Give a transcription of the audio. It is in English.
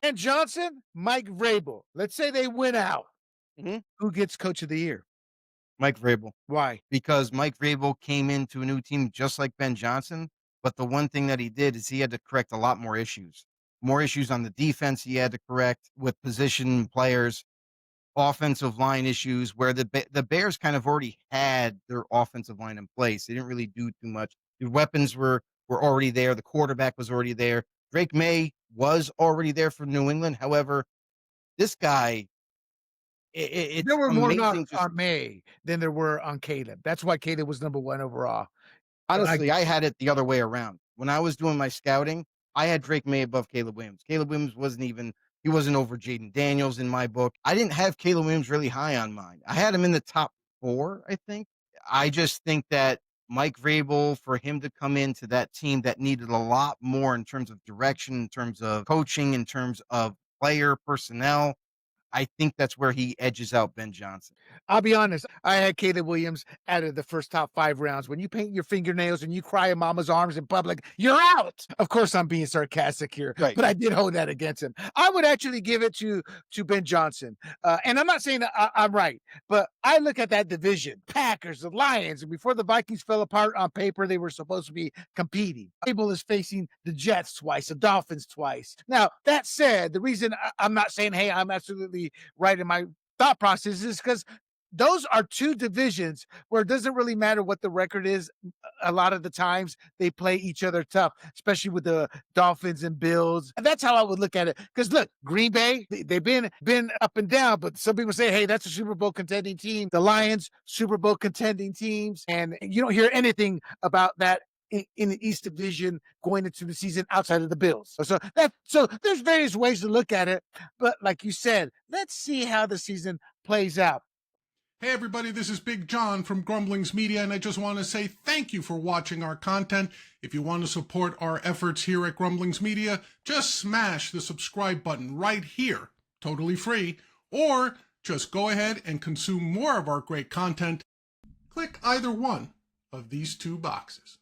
Ben Johnson, Mike Vrabel. Let's say they win out. Mhm. Who gets coach of the year? Mike Vrabel, Why? because Mike Vrabel came into a new team just like Ben Johnson, but the one thing that he did is he had to correct a lot more issues. More issues on the defense he had to correct with position players, offensive line issues where the Bears kind of already had their offensive line in place. They didn't really do too much. The weapons were already there. The quarterback was already there. Drake Maye was already there for New England. However, this guy, There it's were more amazing. knocks Just on May than there were on Caleb. That's why Caleb was number 1 overall. But I honestly, get I had it the other way around. When I was doing my scouting, I had Drake Maye above Caleb Williams. Caleb Williams he wasn't over Jaden Daniels in my book. I didn't have Caleb Williams really high on mine. I had him in the top 4, I think. I just think that Mike Vrabel, for him to come into that team that needed a lot more in terms of direction, in terms of coaching, in terms of player personnel, I think that's where he edges out Ben Johnson. I'll be honest, I had Caleb Williams out of the first top 5 rounds. When you paint your fingernails and you cry in mama's arms in public, you're out. Of course, I'm being sarcastic here, Right. but I did hold that against him. I would actually give it to Ben Johnson. And I'm not saying that I'm right, but I look at that division, Packers, the Lions, and before the Vikings fell apart on paper, they were supposed to be competing. Abel is facing the Jets twice, the Dolphins twice. Now, that said, the reason I'm not saying, hey, I'm absolutely right in my thought process is because those are 2 divisions where it doesn't really matter what the record is. A lot of the times they play each other tough, especially with the Dolphins and Bills. And that's how I would look at it. Because look, Green Bay, they've been up and down, but some people say, hey, that's a Super Bowl contending team. The Lions, Super Bowl contending teams. And you don't hear anything about that in the East Division going into the season outside of the Bills. So there's various ways to look at it. But like you said, let's see how the season plays out. Hey everybody, this is Big John from Grumblings Media, and I just want to say thank you for watching our content. If you want to support our efforts here at Grumblings Media, just smash the subscribe button right here, totally free, or just go ahead and consume more of our great content. Click either one of these 2 boxes.